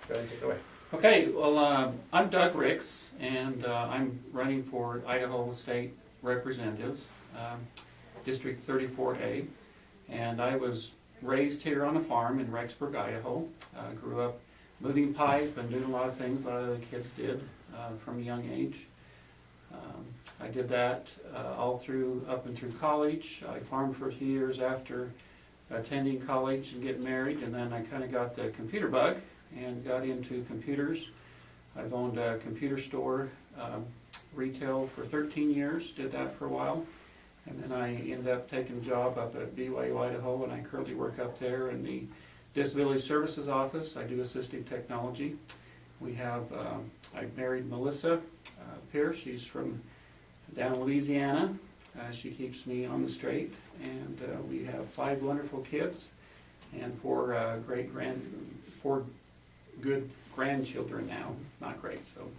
Go ahead and take it away. Okay, well, I'm Doug Ricks, and I'm running for Idaho State Representatives, District 34A, and I was raised here on a farm in Rexburg, Idaho. Grew up moving pipe and doing a lot of things a lot of the kids did from a young age. I did that all through, up and through college. I farmed for a few years after attending college and getting married, and then I kind of got the computer bug and got into computers. I've owned a computer store, retail for 13 years, did that for a while. And then I ended up taking a job up at BYU, Idaho, and I currently work up there in the Disability Services Office. I do assistive technology. We have, I married Melissa Pierce. She's from down Louisiana. She keeps me on the straight. And we have 5 wonderful kids and 4 good grandchildren now. Not great, so.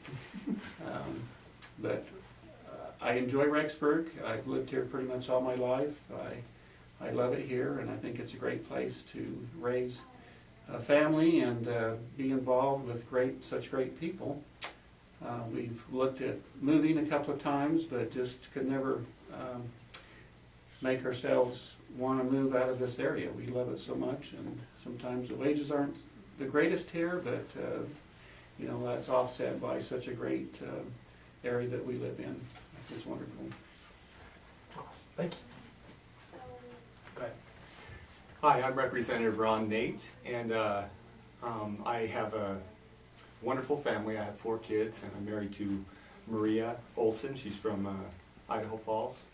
But I enjoy Rexburg. I've lived here pretty much all my life. I love it here, and I think it's a great place to raise a family and be involved with such great people. We've looked at moving a couple of times, but just could never make ourselves want to move out of this area. We love it so much, and sometimes the wages aren't the greatest here, but you know, that's offset by such a great area that we live in. It's wonderful. Awesome. Thank you. Go ahead. Hi, I'm Representative Ron Nate, and I have a wonderful family. I have 4 kids, and I'm married to Maria Olson. She's from Idaho Falls,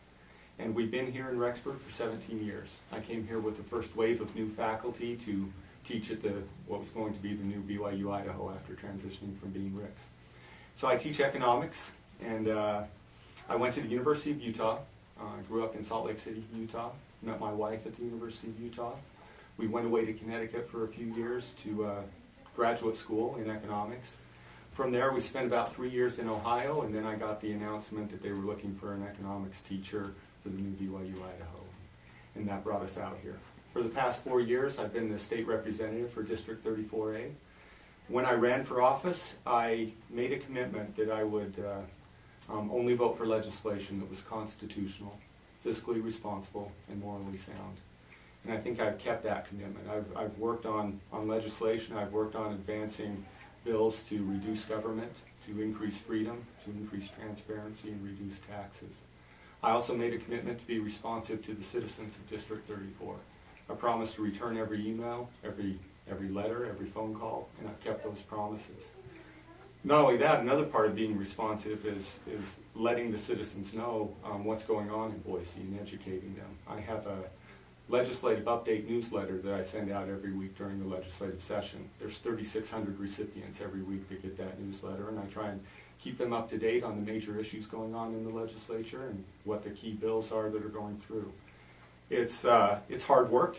and we've been here in Rexburg for 17 years. I came here with the first wave of new faculty to teach at what was going to be the new BYU Idaho after transitioning from being Ricks. So I teach economics, and I went to the University of Utah. I grew up in Salt Lake City, Utah. Met my wife at the University of Utah. We went away to Connecticut for a few years to graduate school in economics. From there, we spent about 3 years in Ohio, and then I got the announcement that they were looking for an economics teacher for the new BYU Idaho, and that brought us out here. For the past 4 years, I've been the state representative for District 34A. When I ran for office, I made a commitment that I would only vote for legislation that was constitutional, fiscally responsible, and morally sound. And I think I've kept that commitment. I've worked on legislation. I've worked on advancing bills to reduce government, to increase freedom, to increase transparency, and reduce taxes. I also made a commitment to be responsive to the citizens of District 34. I promised to return every email, every letter, every phone call, and I've kept those promises. Not only that, another part of being responsive is letting the citizens know what's going on in Boise and educating them. I have a legislative update newsletter that I send out every week during the legislative session. There's 3,600 recipients every week that get that newsletter, and I try and keep them up to date on the major issues going on in the legislature and what the key bills are that are going through. It's hard work.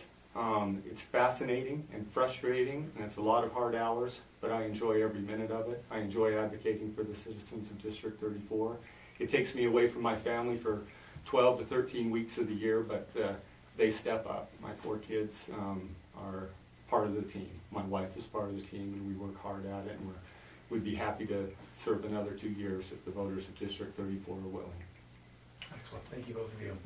It's fascinating and frustrating, and it's a lot of hard hours, but I enjoy every minute of it. I enjoy advocating for the citizens of District 34. It takes me away from my family for 12 to 13 weeks of the year, but they step up. My 4 kids are part of the team. My wife is part of the team, and we work hard at it, and we'd be happy to serve another 2 years if the voters of District 34 are willing. Excellent. Thank you, both of you.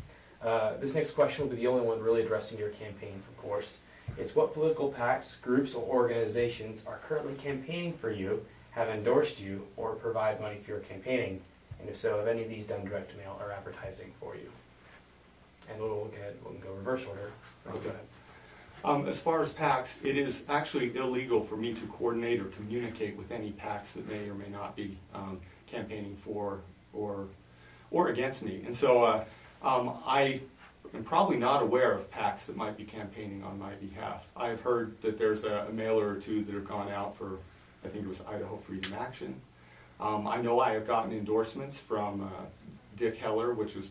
This next question will be the only one really addressing your campaign, of course. It's what political PACs, groups, or organizations are currently campaigning for you, have endorsed you, or provide money for your campaigning? And if so, have any of these done direct mail or advertising for you? And we'll go reverse order. Okay. As far as PACs, it is actually illegal for me to coordinate or communicate with any PACs that may or may not be campaigning for or against me. And so I am probably not aware of PACs that might be campaigning on my behalf. I've heard that there's a mailer or 2 that have gone out for, I think it was Idaho Freedom Action. I know I have gotten endorsements from Dick Heller, which is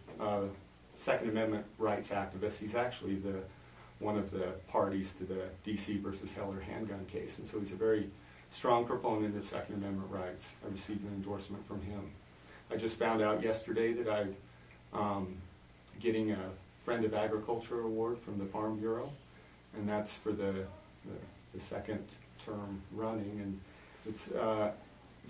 Second Amendment rights activist. He's actually one of the parties to the DC versus Heller handgun case, and so he's a very strong proponent of Second Amendment rights. I received an endorsement from him. I just found out yesterday that I'm getting a Friend of Agriculture award from the Farm Bureau, and that's for the second term running. And It's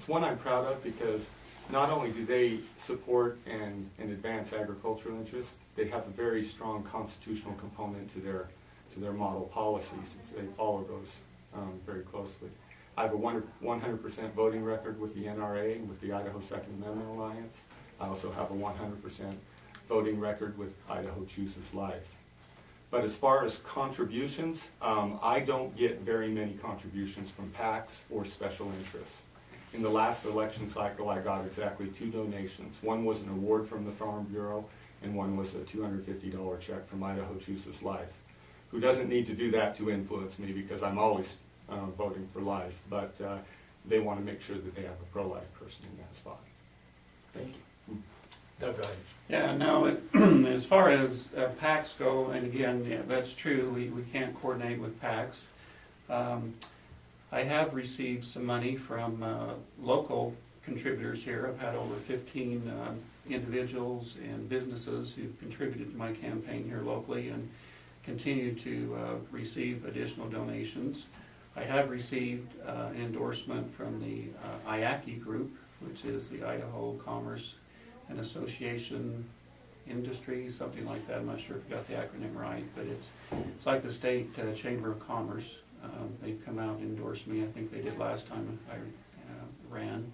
one I'm proud of because not only do they support and advance agricultural interests, they have a very strong constitutional component to their model policies. They follow those very closely. I have a 100% voting record with the NRA and with the Idaho Second Amendment Alliance. I also have a 100% voting record with Idaho Chooses Life. But as far as contributions, I don't get very many contributions from PACs or special interests. In the last election cycle, I got exactly 2 donations. One was an award from the Farm Bureau, and one was a $250 check from Idaho Chooses Life, who doesn't need to do that to influence me because I'm always voting for life, but they want to make sure that they have a pro-life person in that spot. Thank you. Doug, go ahead. Yeah, now, as far as PACs go, and again, yeah, that's true, we can't coordinate with PACs. I have received some money from local contributors here. I've had over 15 individuals and businesses who've contributed to my campaign here locally and continue to receive additional donations. I have received an endorsement from the IACI group, which is the Idaho Commerce and Association Industry, something like that. I'm not sure if I got the acronym right, but it's like the state Chamber of Commerce. They've come out and endorsed me. I think they did last time I ran.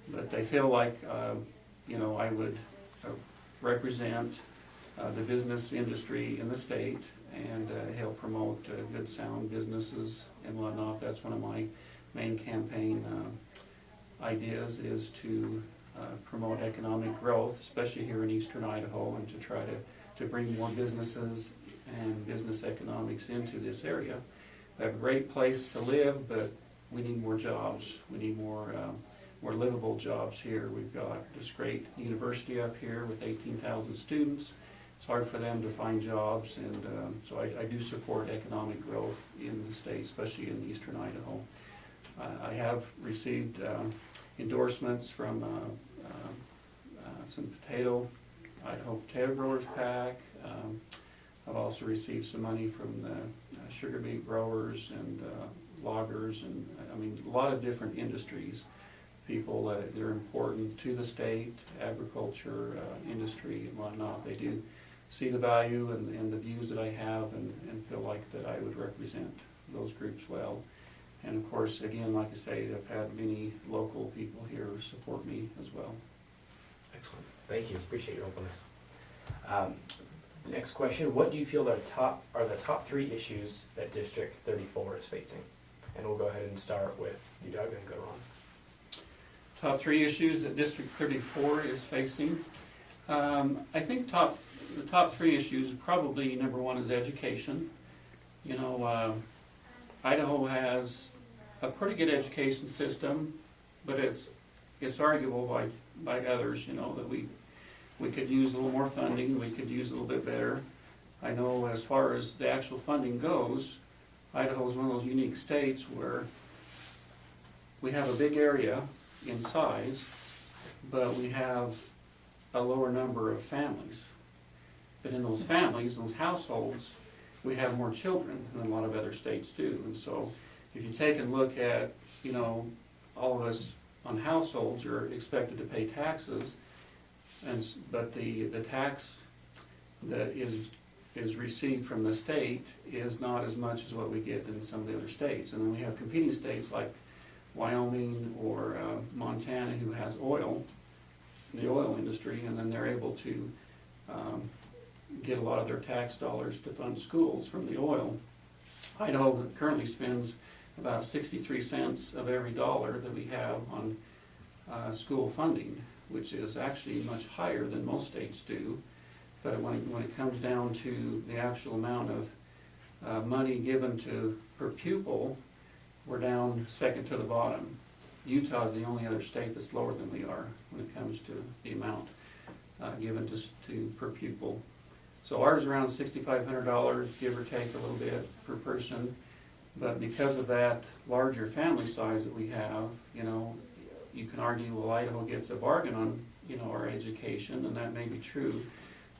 But they feel like, I would represent the business industry in the state and help promote good, sound businesses and whatnot. That's one of my main campaign ideas, is to promote economic growth, especially here in eastern Idaho, and to try to bring more businesses and business economics into this area. We have a great place to live, but we need more jobs. We need more livable jobs here. We've got this great university up here with 18,000 students. It's hard for them to find jobs, and so I do support economic growth in the state, especially in eastern Idaho. I have received endorsements from some Idaho Potato Growers PAC. I've also received some money from the sugar beet growers and loggers, and a lot of different industries, people that are important to the state, agriculture, industry and whatnot. They do see the value and the views that I have, and feel like that I would represent those groups well. And of course, again, like I say, I've had many local people here support me as well. Excellent. Thank you. Appreciate your openness. Next question: what do you feel are the top 3 issues that District 34 is facing? And we'll go ahead and start with you, Doug, and go on. Top 3 issues that District 34 is facing. I think the top 3 issues, probably number 1 is education. Idaho has a pretty good education system, but it's arguable by others, that we could use a little more funding, we could use a little bit better. I know as far as the actual funding goes, Idaho is one of those unique states where we have a big area in size, but we have a lower number of families. But in those families, those households, we have more children than a lot of other states do. And so if you take a look at, all of us on households are expected to pay taxes, but the tax that is received from the state is not as much as what we get in some of the other states. And then we have competing states like Wyoming or Montana, who has oil, the oil industry, and then they're able to get a lot of their tax dollars to fund schools from the oil. Idaho currently spends about 63 cents of every dollar that we have on school funding, which is actually much higher than most states do. But when it comes down to the actual amount of money given per pupil, we're down second to the bottom. Utah is the only other state that's lower than we are when it comes to the amount given to per pupil. So ours is around $6,500, give or take a little bit per person. But because of that larger family size that we have, you can argue, well, Idaho gets a bargain on, our education, and that may be true.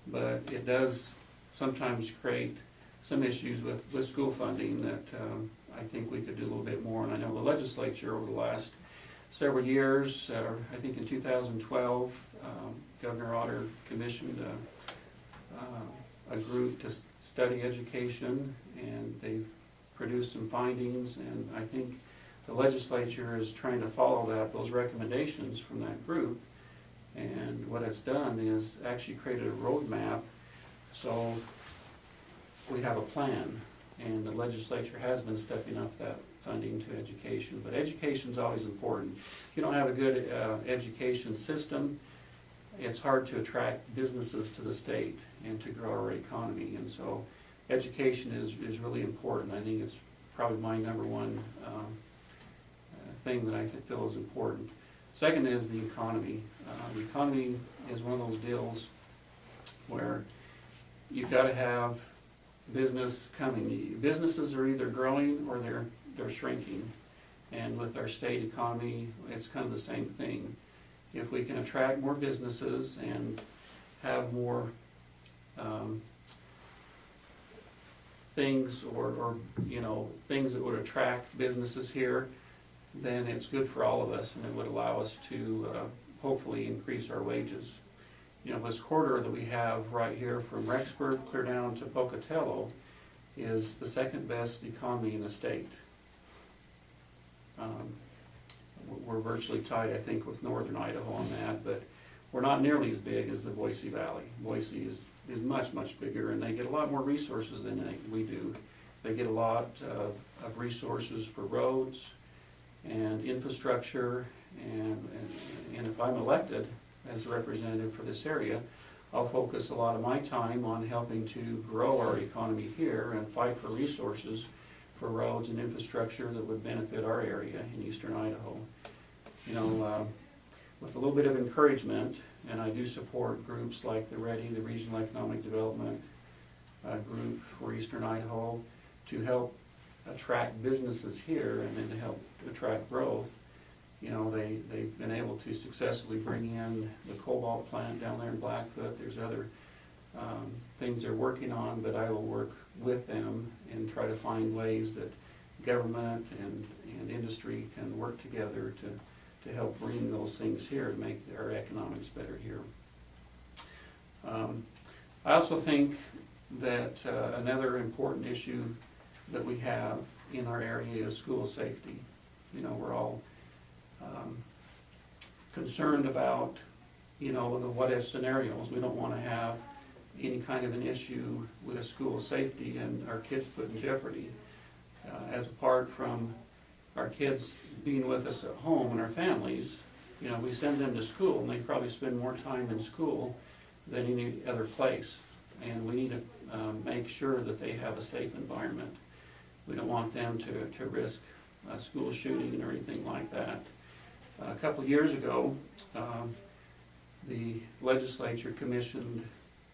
But it does sometimes create some issues with school funding that I think we could do a little bit more, and I know the legislature over the last several years, I think in 2012, Governor Otter commissioned a group to study education, and they've produced some findings, and I think the legislature is trying to follow those recommendations from that group. And what it's done is actually created a roadmap, so we have a plan, and the legislature has been stepping up that funding to education. But education is always important. If you don't have a good education system, it's hard to attract businesses to the state and to grow our economy. And so education is really important. I think it's probably my number one thing that I feel is important. Second is the economy. The economy is one of those deals where you've got to have business coming. Businesses are either growing or they're shrinking. And with our state economy, it's kind of the same thing. If we can attract more businesses and have more things or things that would attract businesses here, then it's good for all of us, and it would allow us to hopefully increase our wages. This corridor that we have right here from Rexburg clear down to Pocatello is the second best economy in the state. We're virtually tied, I think, with northern Idaho on that, but we're not nearly as big as the Boise Valley. Boise is much, much bigger, and they get a lot more resources than we do. They get a lot of resources for roads and infrastructure, and if I'm elected as a representative for this area, I'll focus a lot of my time on helping to grow our economy here and fight for resources for roads and infrastructure that would benefit our area in eastern Idaho. With a little bit of encouragement, and I do support groups like the READY, the Regional Economic Development Group for eastern Idaho, to help attract businesses here and then to help attract growth. They've been able to successfully bring in the cobalt plant down there in Blackfoot. There's other things they're working on, but I will work with them and try to find ways that government and industry can work together to help bring those things here to make our economics better here. I also think that another important issue that we have in our area is school safety. We're all concerned about, the what-if scenarios. We don't want to have any kind of an issue with school safety and our kids put in jeopardy. As apart from our kids being with us at home and our families, we send them to school, and they probably spend more time in school than any other place. And we need to make sure that they have a safe environment. We don't want them to risk a school shooting or anything like that. A couple of years ago, the legislature commissioned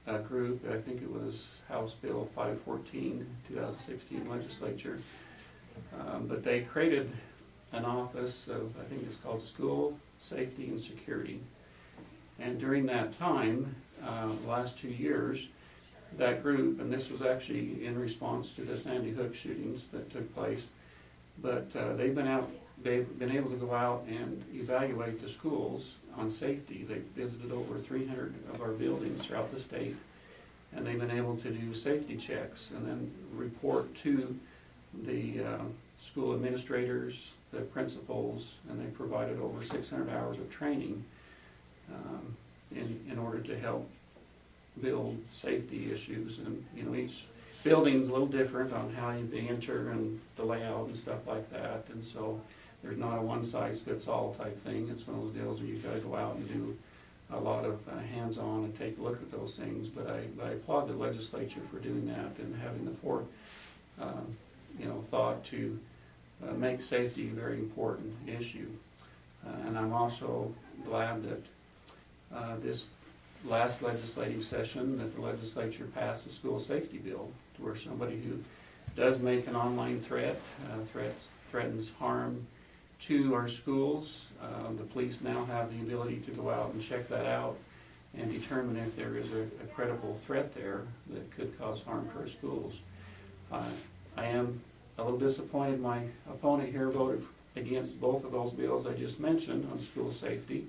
a group, I think it was House Bill 514, 2016 legislature, but they created an office of, I think it's called School Safety and Security. And during that time, the last 2 years, that group, and this was actually in response to the Sandy Hook shootings that took place, but they've been able to go out and evaluate the schools on safety. They've visited over 300 of our buildings throughout the state, and they've been able to do safety checks and then report to the school administrators, the principals, and they provided over 600 hours of training in order to help build safety issues. And each building's a little different on how they enter and the layout and stuff like that, and so there's not a one-size-fits-all type thing. It's one of those deals where you've got to go out and do a lot of hands-on and take a look at those things. But I applaud the legislature for doing that and having the thought to make safety a very important issue. And I'm also glad that this last legislative session that the legislature passed a school safety bill, to where somebody who does make an online threatens harm to our schools, the police now have the ability to go out and check that out and determine if there is a credible threat there that could cause harm to our schools. I am a little disappointed my opponent here voted against both of those bills I just mentioned on school safety.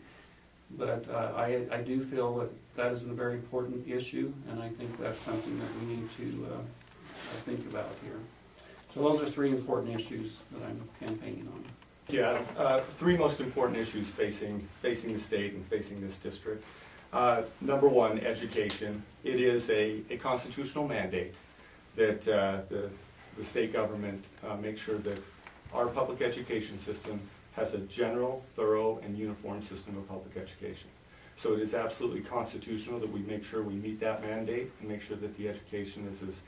But I do feel that that is a very important issue, and I think that's something that we need to think about here. So those are three important issues that I'm campaigning on. Yeah, three most important issues facing the state and facing this district. Number one, education. It is a constitutional mandate that the state government make sure that our public education system has a general, thorough, and uniform system of public education. So it is absolutely constitutional that we make sure we meet that mandate and make sure that the education is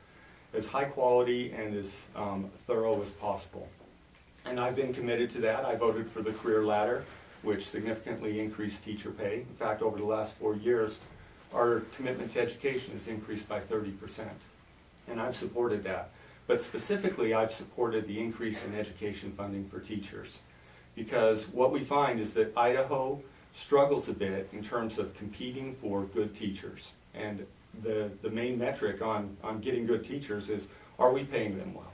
as high quality and as thorough as possible. And I've been committed to that. I voted for the career ladder, which significantly increased teacher pay. In fact, over the last 4 years, our commitment to education has increased by 30%. And I've supported that. But specifically, I've supported the increase in education funding for teachers. Because what we find is that Idaho struggles a bit in terms of competing for good teachers. And the main metric on getting good teachers is, are we paying them well?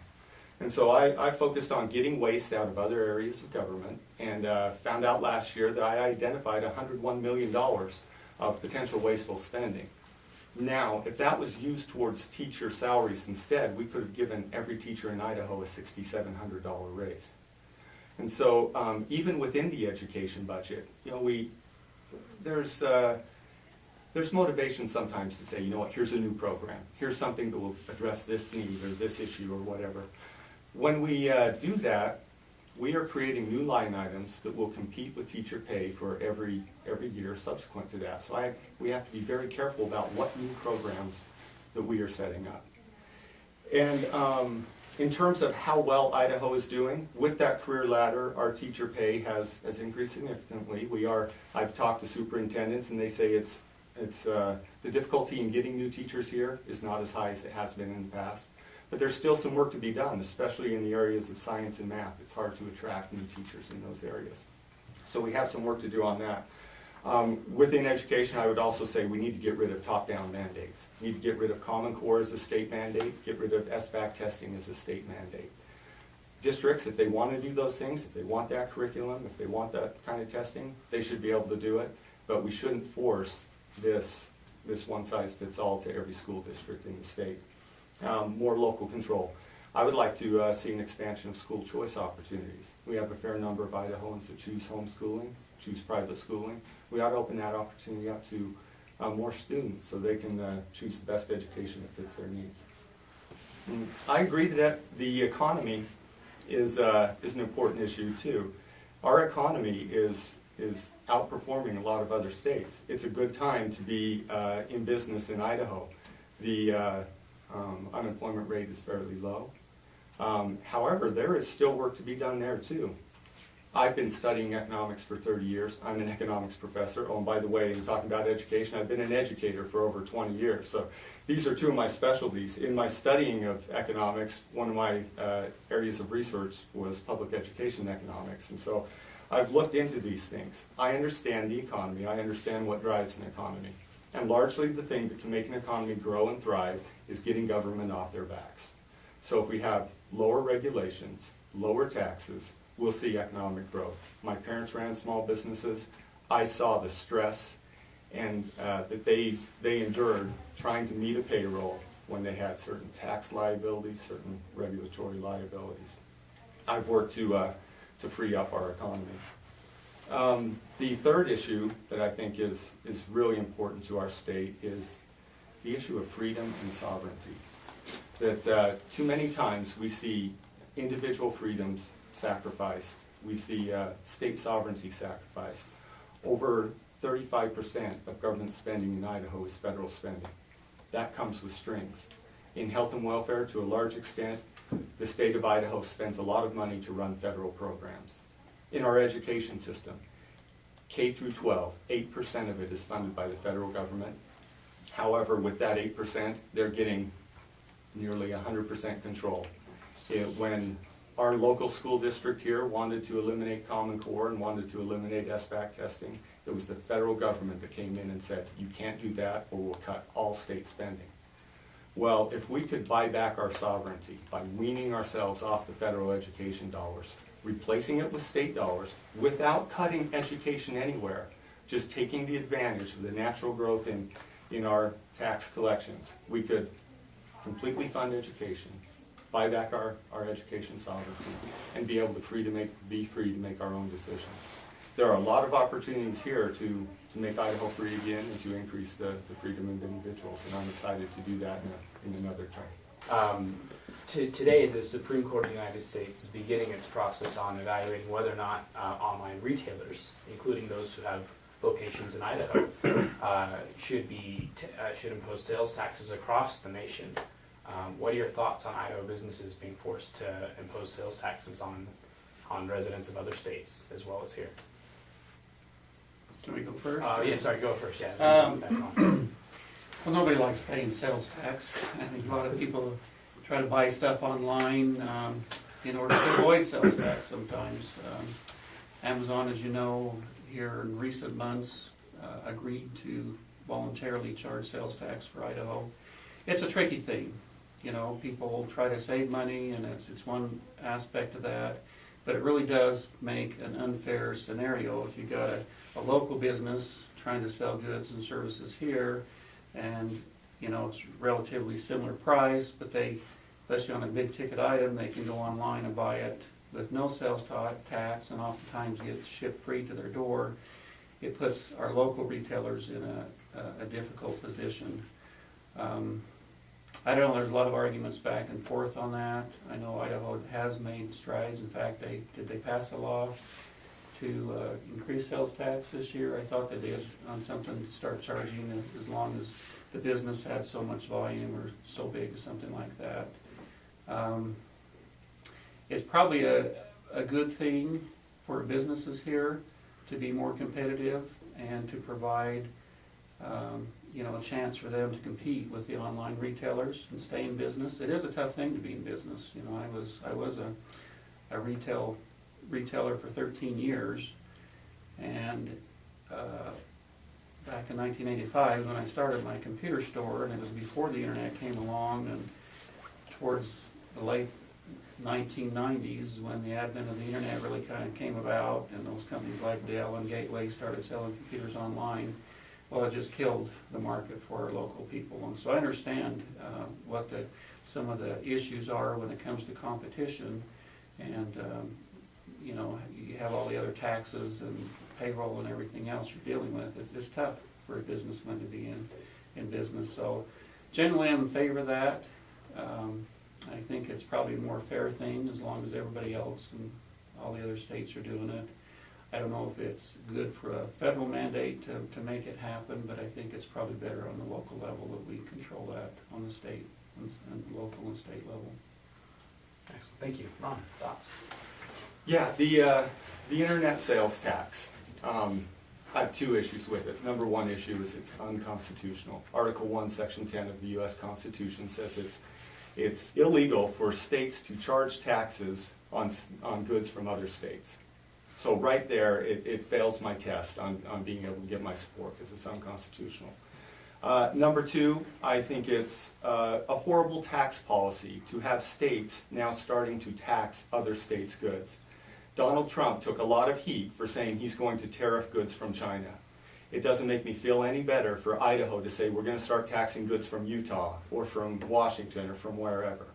And so I focused on getting waste out of other areas of government, and found out last year that I identified $101 million of potential wasteful spending. Now, if that was used towards teacher salaries instead, we could have given every teacher in Idaho a $6,700 raise. And so even within the education budget, you know, there's motivation sometimes to say, you know what, here's a new program. Here's something that will address this need or this issue or whatever. When we do that, we are creating new line items that will compete with teacher pay for every year subsequent to that. So we have to be very careful about what new programs that we are setting up. And in terms of how well Idaho is doing, with that career ladder, our teacher pay has increased significantly. I've talked to superintendents, and they say it's the difficulty in getting new teachers here is not as high as it has been in the past. But there's still some work to be done, especially in the areas of science and math. It's hard to attract new teachers in those areas. So we have some work to do on that. Within education, I would also say we need to get rid of top-down mandates. We need to get rid of Common Core as a state mandate, get rid of SBAC testing as a state mandate. Districts, if they want to do those things, if they want that curriculum, if they want that kind of testing, they should be able to do it. But we shouldn't force this one-size-fits-all to every school district in the state. More local control. I would like to see an expansion of school choice opportunities. We have a fair number of Idahoans that choose homeschooling, choose private schooling. We ought to open that opportunity up to more students so they can choose the best education that fits their needs. I agree that the economy is an important issue too. Our economy is outperforming a lot of other states. It's a good time to be in business in Idaho. The unemployment rate is fairly low. However, there is still work to be done there too. I've been studying economics for 30 years. I'm an economics professor. Oh, and by the way, in talking about education, I've been an educator for over 20 years. So these are two of my specialties. In my studying of economics, one of my areas of research was public education economics. And so I've looked into these things. I understand the economy. I understand what drives an economy. And largely the thing that can make an economy grow and thrive is getting government off their backs. So if we have lower regulations, lower taxes, we'll see economic growth. My parents ran small businesses. I saw the stress and that they endured trying to meet a payroll when they had certain tax liabilities, certain regulatory liabilities. I've worked to free up our economy. The third issue that I think is really important to our state is the issue of freedom and sovereignty. That too many times we see individual freedoms sacrificed. We see state sovereignty sacrificed. Over 35% of government spending in Idaho is federal spending. That comes with strings. In health and welfare, to a large extent, the state of Idaho spends a lot of money to run federal programs. In our education system, K through 12, 8% of it is funded by the federal government. However, with that 8%, they're getting nearly 100% control. When our local school district here wanted to eliminate Common Core and wanted to eliminate SBAC testing, it was the federal government that came in and said, you can't do that or we'll cut all state spending. Well, if we could buy back our sovereignty by weaning ourselves off the federal education dollars, replacing it with state dollars, without cutting education anywhere, just taking the advantage of the natural growth in our tax collections, we could completely fund education, buy back our education sovereignty, and be able to be free to make our own decisions. There are a lot of opportunities here to make Idaho free again and to increase the freedom of individuals, and I'm excited to do that in another term. Today, the Supreme Court of the United States is beginning its process on evaluating whether or not online retailers, including those who have locations in Idaho, should impose sales taxes across the nation. What are your thoughts on Idaho businesses being forced to impose sales taxes on residents of other states as well as here? Can we go first? Yeah, sorry, go first. Yeah. Well, nobody likes paying sales tax. I think a lot of people try to buy stuff online in order to avoid sales tax sometimes. Amazon, as you know, here in recent months agreed to voluntarily charge sales tax for Idaho. It's a tricky thing. You know, people try to save money, and it's one aspect of that, but it really does make an unfair scenario if you got a local business trying to sell goods and services here, and you know it's relatively similar price, but they, especially on a big ticket item, they can go online and buy it with no sales tax, and oftentimes get shipped free to their door. It puts our local retailers in a difficult position. I don't know, there's a lot of arguments back and forth on that. I know Idaho has made strides. In fact, did they pass a law to increase sales tax this year? I thought they did, on something to start charging as long as the business had so much volume or so big or something like that. It's probably a good thing for businesses here to be more competitive and to provide a chance for them to compete with the online retailers and stay in business. It is a tough thing to be in business. You know, I was a retailer for 13 years, and back in 1985 when I started my computer store, and it was before the internet came along, and towards the late 1990s when the advent of the internet really kind of came about, and those companies like Dell and Gateway started selling computers online. Well, it just killed the market for our local people. And so I understand what some of the issues are when it comes to competition. And, you have all the other taxes and payroll and everything else you're dealing with. It's tough for a businessman to be in business. So generally I'm in favor of that. I think it's probably a more fair thing as long as everybody else and all the other states are doing it. I don't know if it's good for a federal mandate to make it happen, but I think it's probably better on the local level that we control that on the state and local and state level. Excellent. Thank you. Ron, thoughts? Yeah, the internet sales tax. I have two issues with it. Number one issue is it's unconstitutional. Article 1, Section 10 of the U.S. Constitution says it's illegal for states to charge taxes on goods from other states. So right there, it fails my test on being able to get my support because it's unconstitutional. Number two, I think it's a horrible tax policy to have states now starting to tax other states' goods. Donald Trump took a lot of heat for saying he's going to tariff goods from China. It doesn't make me feel any better for Idaho to say we're going to start taxing goods from Utah or from Washington or from wherever.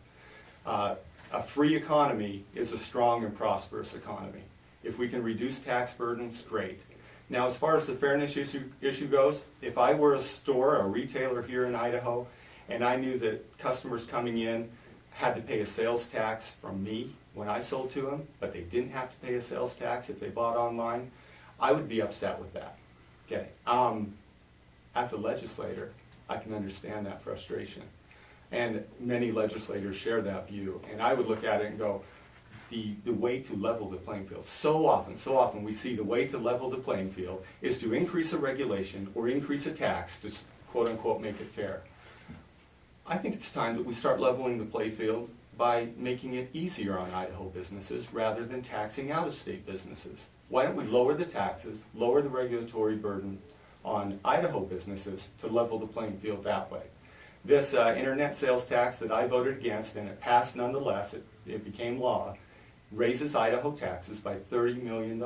A free economy is a strong and prosperous economy. If we can reduce tax burdens, great. Now, as far as the fairness issue goes, if I were a store, a retailer here in Idaho, and I knew that customers coming in had to pay a sales tax from me when I sold to them, but they didn't have to pay a sales tax if they bought online, I would be upset with that. Okay. As a legislator, I can understand that frustration. And many legislators share that view. And I would look at it and go, the way to level the playing field. So often we see the way to level the playing field is to increase a regulation or increase a tax to quote unquote make it fair. I think it's time that we start leveling the playing field by making it easier on Idaho businesses rather than taxing out-of-state businesses. Why don't we lower the taxes, lower the regulatory burden on Idaho businesses to level the playing field that way? This internet sales tax that I voted against, and it passed nonetheless, it became law, raises Idaho taxes by $30 million.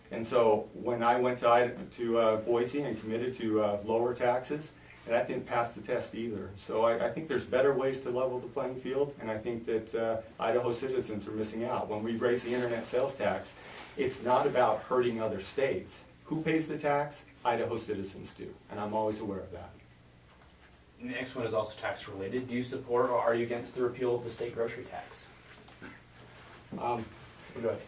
And so when I went to Boise and committed to lower taxes, that didn't pass the test either. So I think there's better ways to level the playing field, and I think that Idaho citizens are missing out. When we raise the internet sales tax, it's not about hurting other states. Who pays the tax? Idaho citizens do, and I'm always aware of that. The next one is also tax related. Do you support or are you against the repeal of the state grocery tax? Go ahead.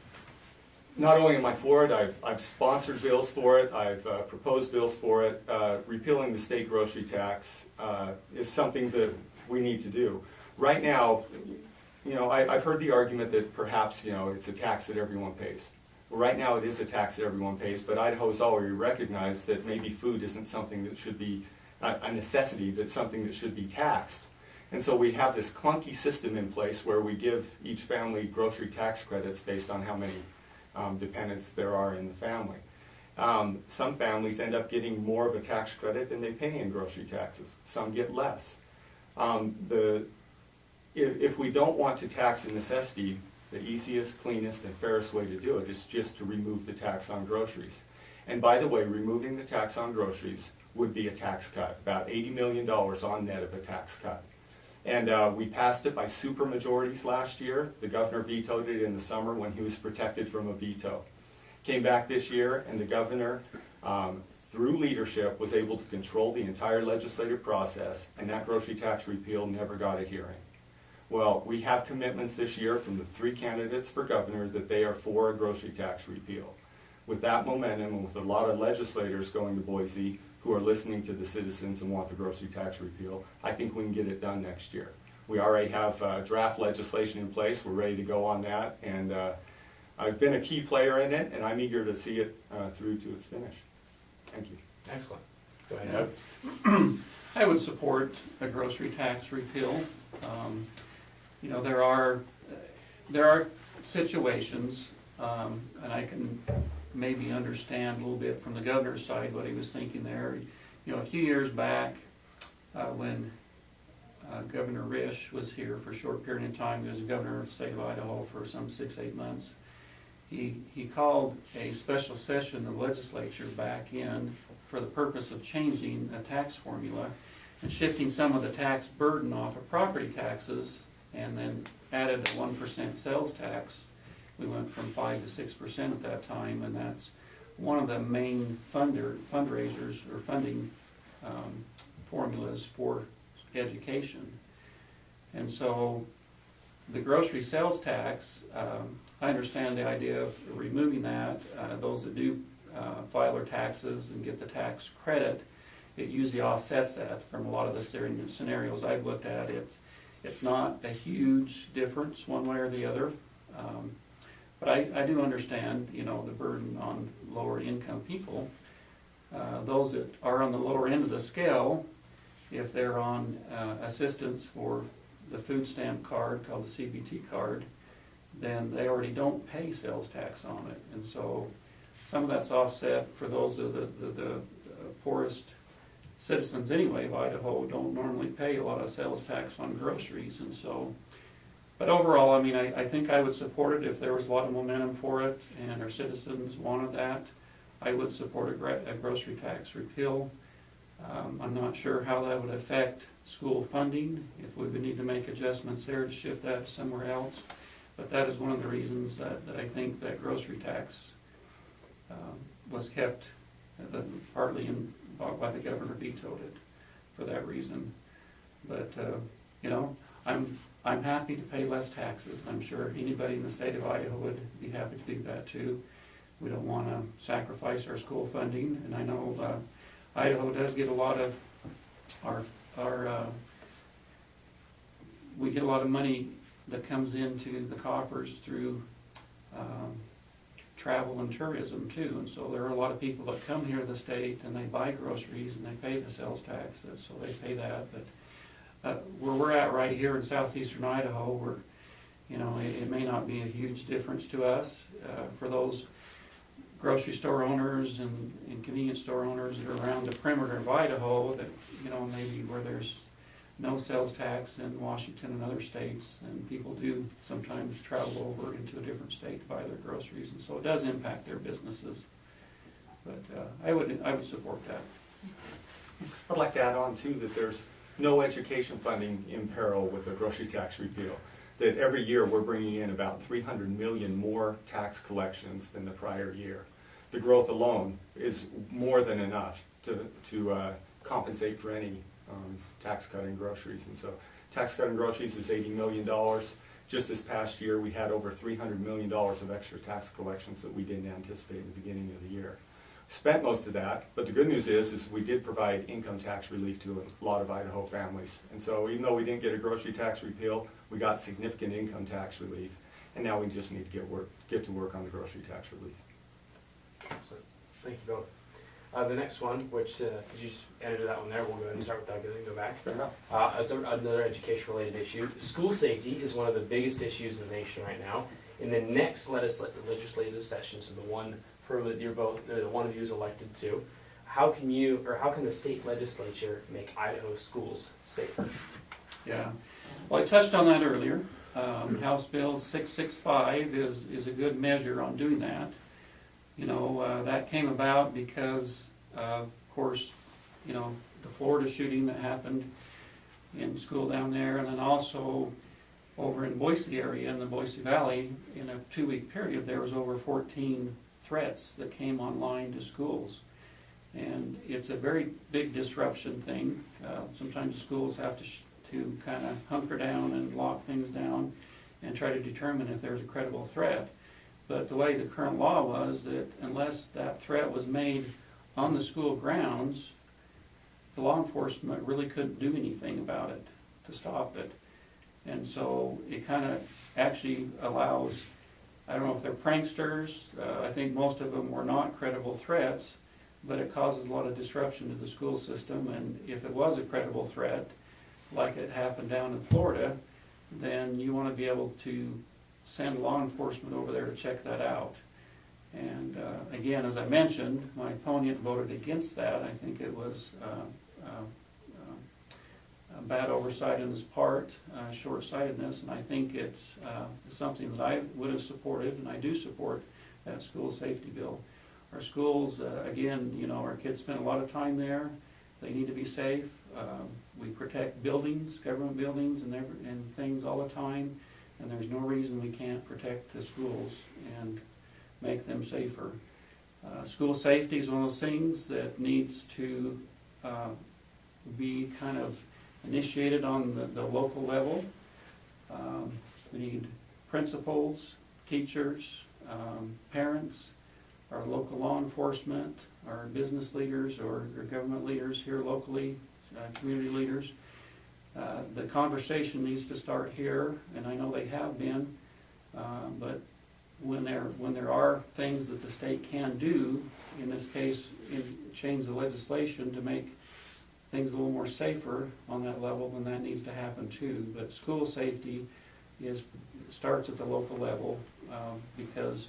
Not only am I for it, I've sponsored bills for it, I've proposed bills for it. Repealing the state grocery tax is something that we need to do. Right now, I've heard the argument that perhaps, it's a tax that everyone pays. Well, right now it is a tax that everyone pays, but Idaho's already recognized that maybe food isn't something that should be a necessity, that's something that should be taxed. And so we have this clunky system in place where we give each family grocery tax credits based on how many dependents there are in the family. Some families end up getting more of a tax credit than they pay in grocery taxes. Some get less. If we don't want to tax a necessity, the easiest, cleanest, and fairest way to do it is just to remove the tax on groceries. And by the way, removing the tax on groceries would be a tax cut, about $80 million on net of a tax cut. And we passed it by supermajorities last year. The governor vetoed it in the summer when he was protected from a veto. Came back this year, and the governor, through leadership, was able to control the entire legislative process, and that grocery tax repeal never got a hearing. Well, we have commitments this year from the 3 candidates for governor that they are for a grocery tax repeal. With that momentum, and with a lot of legislators going to Boise who are listening to the citizens and want the grocery tax repeal, I think we can get it done next year. We already have draft legislation in place. We're ready to go on that, and I've been a key player in it, and I'm eager to see it through to its finish. Thank you. Excellent. Go ahead, Doug. I would support a grocery tax repeal. There are situations, and I can maybe understand a little bit from the governor's side what he was thinking there. A few years back, when Governor Risch was here for a short period of time, he was the governor of the state of Idaho for some 6-8 months. He called a special session of the legislature back in for the purpose of changing a tax formula and shifting some of the tax burden off of property taxes, and then added a 1% sales tax. We went from 5 to 6% at that time, and that's one of the main fundraisers or funding formulas for education. And so the grocery sales tax, I understand the idea of removing that. Those that do file their taxes and get the tax credit, it usually offsets that from a lot of the scenarios I've looked at. It's not a huge difference one way or the other. But I do understand, the burden on lower income people. Those that are on the lower end of the scale, if they're on assistance for the food stamp card called the CBT card, then they already don't pay sales tax on it. And so some of that's offset for those of the poorest citizens anyway of Idaho don't normally pay a lot of sales tax on groceries. And so, but overall, I think I would support it if there was a lot of momentum for it and our citizens wanted that. I would support a grocery tax repeal. I'm not sure how that would affect school funding, if we would need to make adjustments there to shift that somewhere else. But that is one of the reasons that I think that grocery tax was kept partly by the governor vetoed it for that reason. But I'm happy to pay less taxes. I'm sure anybody in the state of Idaho would be happy to do that too. We don't want to sacrifice our school funding, and I know Idaho does get a lot of we get a lot of money that comes into the coffers through travel and tourism too, and so there are a lot of people that come here to the state and they buy groceries and they pay the sales taxes, so they pay that. But where we're at right here in southeastern Idaho, it may not be a huge difference to us. For those grocery store owners and convenience store owners that are around the perimeter of Idaho, that maybe where there's no sales tax in Washington and other states, and people do sometimes travel over into a different state to buy their groceries, and so it does impact their businesses. But I would support that. I'd like to add on too that there's no education funding in peril with the grocery tax repeal. That every year we're bringing in about 300 million more tax collections than the prior year. The growth alone is more than enough to compensate for any tax cut in groceries. And so tax cut in groceries is $80 million. Just this past year we had over $300 million of extra tax collections that we didn't anticipate in the beginning of the year. Spent most of that, but the good news is we did provide income tax relief to a lot of Idaho families. And so even though we didn't get a grocery tax repeal, we got significant income tax relief. And now we just need to get to work on the grocery tax relief. So, thank you both. The next one, which, because you just edited that one there, we'll go ahead and start with that and then go back. Fair enough. As another education-related issue, school safety is one of the biggest issues in the nation right now. In the next legislative session, so the one that you're both, the one of you is elected to, how can the state legislature make Idaho schools safer? Yeah, well, I touched on that earlier. House Bill 665 is a good measure on doing that. You know, that came about because, of course, you know, the Florida shooting that happened in school down there, and then also over in Boise area, in the Boise Valley, in a 2-week period, there was over 14 threats that came online to schools. And it's a very big disruption thing. Sometimes the schools have to kind of hunker down and lock things down and try to determine if there's a credible threat. But the way the current law was that unless that threat was made on the school grounds, the law enforcement really couldn't do anything about it to stop it. And so it kind of actually allows, I don't know if they're pranksters, I think most of them were not credible threats, but it causes a lot of disruption to the school system. And if it was a credible threat, like it happened down in Florida, then you want to be able to send law enforcement over there to check that out. And again, as I mentioned, my opponent voted against that. I think it was a bad oversight on his part, short-sightedness, and I think it's something that I would have supported, and I do support that school safety bill. Our schools, again, you know, our kids spend a lot of time there. They need to be safe. We protect buildings, government buildings, and things all the time, and there's no reason we can't protect the schools and make them safer. School safety is one of those things that needs to be kind of initiated on the local level. We need principals, teachers, parents, our local law enforcement, our business leaders or government leaders here locally, community leaders. The conversation needs to start here, and I know they have been, but when there are things that the state can do, in this case, change the legislation to make things a little more safer on that level, then that needs to happen too. But school safety starts at the local level, because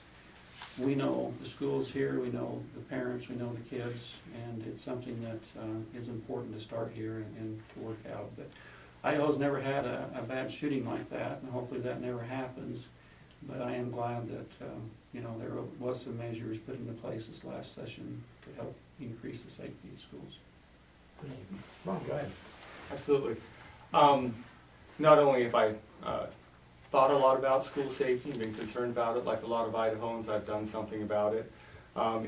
we know the schools here, we know the parents, we know the kids, and it's something that is important to start here and to work out. But Idaho's never had a bad shooting like that, and hopefully that never happens. But I am glad that you know, there was some measures put into place this last session to help increase the safety of schools. Ron, go ahead. Absolutely. Not only have I thought a lot about school safety and been concerned about it, like a lot of Idahoans, I've done something about it.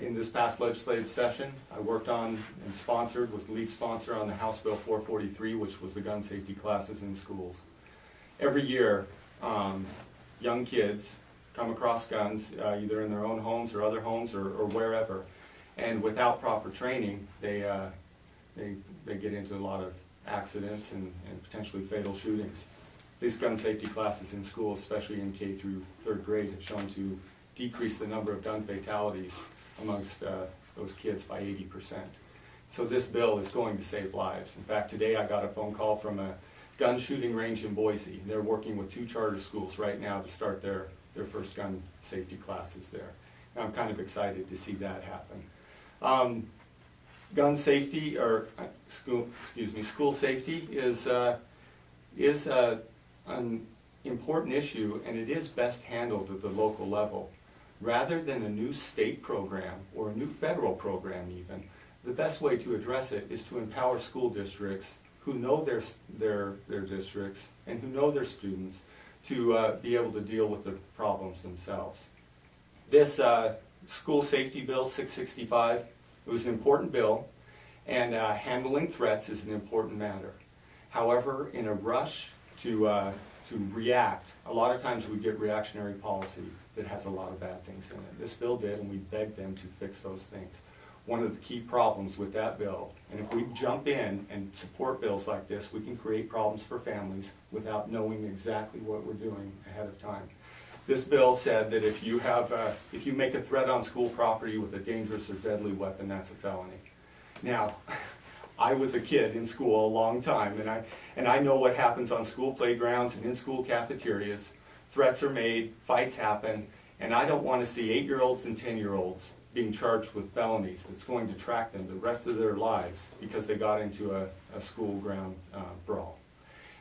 In this past legislative session, I worked on and sponsored, was the lead sponsor on the House Bill 443, which was the gun safety classes in schools. Every year, young kids come across guns, either in their own homes or other homes or wherever, and without proper training, they get into a lot of accidents and potentially fatal shootings. These gun safety classes in school, especially in K through 3rd grade, have shown to decrease the number of gun fatalities amongst those kids by 80%. So this bill is going to save lives. In fact, today I got a phone call from a gun shooting range in Boise. They're working with 2 charter schools right now to start their first gun safety classes there. And I'm kind of excited to see that happen. Gun safety, or school safety is is an important issue, and it is best handled at the local level. Rather than a new state program or a new federal program even, the best way to address it is to empower school districts who know their districts and who know their students to be able to deal with the problems themselves. This School Safety Bill 665, it was an important bill, and handling threats is an important matter. However, in a rush to react, a lot of times we get reactionary policy that has a lot of bad things in it. This bill did, and we begged them to fix those things. One of the key problems with that bill, and if we jump in and support bills like this, we can create problems for families without knowing exactly what we're doing ahead of time. This bill said that if you make a threat on school property with a dangerous or deadly weapon, that's a felony. Now, I was a kid in school a long time, and I know what happens on school playgrounds and in school cafeterias. Threats are made, fights happen, and I don't want to see 8-year-olds and 10-year-olds being charged with felonies that's going to track them the rest of their lives because they got into a school ground brawl.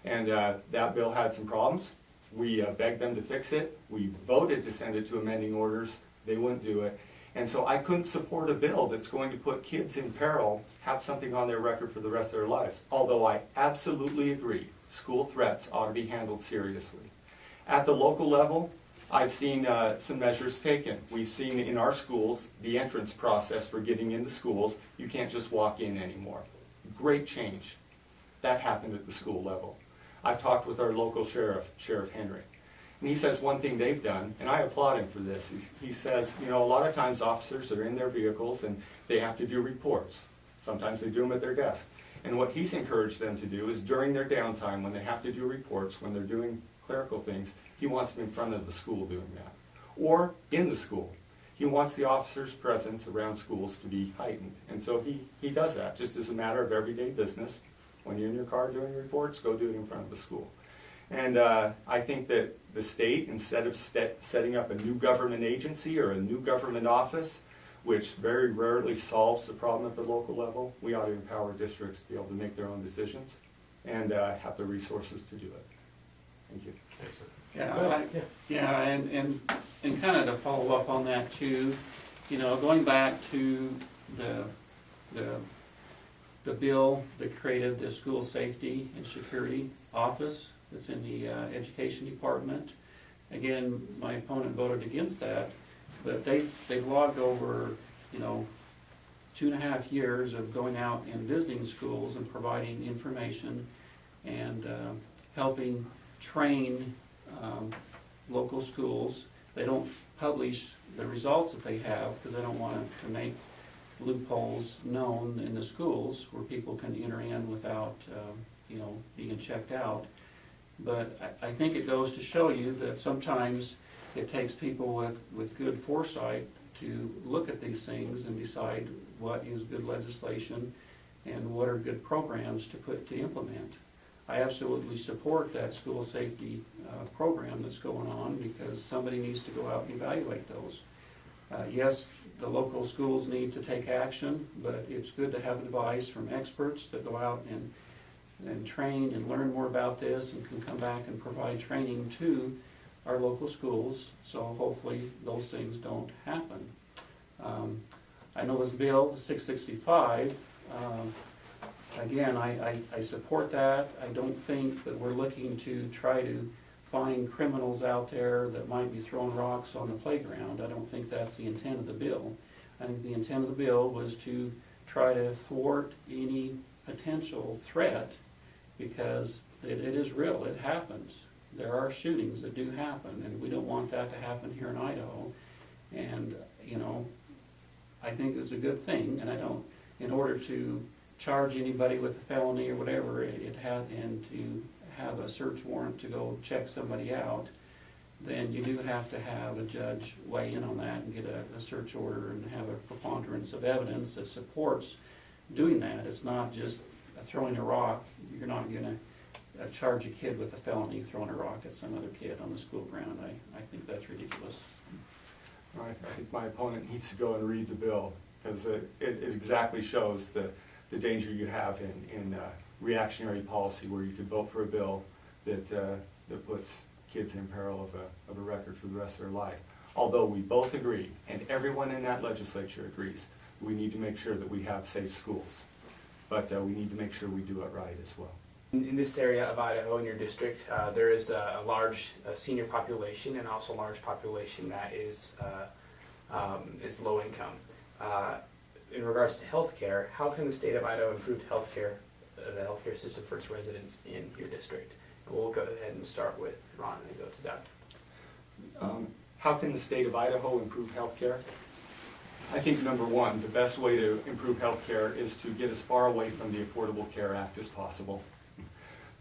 And that bill had some problems. We begged them to fix it. We voted to send it to amending orders. They wouldn't do it. And so I couldn't support a bill that's going to put kids in peril, have something on their record for the rest of their lives. Although I absolutely agree, school threats ought to be handled seriously. At the local level, I've seen some measures taken. We've seen in our schools the entrance process for getting into schools. You can't just walk in anymore. Great change. That happened at the school level. I've talked with our local sheriff, Sheriff Henry, and he says one thing they've done, and I applaud him for this. He says, you know, a lot of times officers are in their vehicles and they have to do reports. Sometimes they do them at their desk. And what he's encouraged them to do is during their downtime, when they have to do reports, when they're doing clerical things, he wants them in front of the school doing that. Or in the school. He wants the officer's presence around schools to be heightened. And so he does that just as a matter of everyday business. When you're in your car doing reports, go do it in front of the school. And I think that the state, instead of setting up a new government agency or a new government office, which very rarely solves the problem at the local level, we ought to empower districts to be able to make their own decisions and have the resources to do it. Thank you. Excellent. Yeah, and kind of to follow up on that too, you know, going back to the bill that created the School Safety and Security Office that's in the Education Department. Again, my opponent voted against that, but they've logged over, you know, 2.5 years of going out and visiting schools and providing information and helping train local schools. They don't publish the results that they have because they don't want to make loopholes known in the schools where people can enter in without you know, being checked out. But I think it goes to show you that sometimes it takes people with good foresight to look at these things and decide what is good legislation and what are good programs to implement. I absolutely support that school safety program that's going on because somebody needs to go out and evaluate those. Yes, the local schools need to take action, but it's good to have advice from experts that go out and train and learn more about this and can come back and provide training to our local schools, so hopefully those things don't happen. I know this bill, the 665, again, I support that. I don't think that we're looking to try to find criminals out there that might be throwing rocks on the playground. I don't think that's the intent of the bill. I think the intent of the bill was to try to thwart any potential threat because it is real, it happens. There are shootings that do happen, and we don't want that to happen here in Idaho. And, you know, I think it's a good thing, and I don't, in order to charge anybody with a felony or whatever, and to have a search warrant to go check somebody out, then you do have to have a judge weigh in on that and get a search order and have a preponderance of evidence that supports doing that. It's not just throwing a rock. You're not going to charge a kid with a felony throwing a rock at some other kid on the school ground. I think that's ridiculous. I think my opponent needs to go and read the bill because it exactly shows the danger you have in reactionary policy where you could vote for a bill that puts kids in peril of a record for the rest of their life. Although we both agree, and everyone in that legislature agrees, we need to make sure that we have safe schools. But we need to make sure we do it right as well. In this area of Idaho, in your district, there is a large senior population and also a large population that is low income. In regards to healthcare, how can the state of Idaho improve healthcare, the healthcare system for its residents in your district? And we'll go ahead and start with Ron and then go to Doug. How can the state of Idaho improve healthcare? I think number one, the best way to improve healthcare is to get as far away from the Affordable Care Act as possible.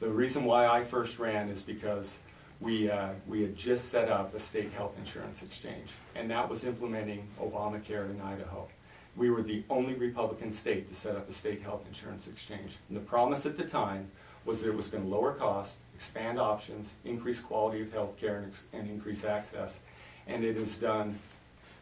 The reason why I first ran is because we had just set up a state health insurance exchange, and that was implementing Obamacare in Idaho. We were the only Republican state to set up a state health insurance exchange. And the promise at the time was that it was going to lower costs, expand options, increase quality of health care, and increase access. And it has done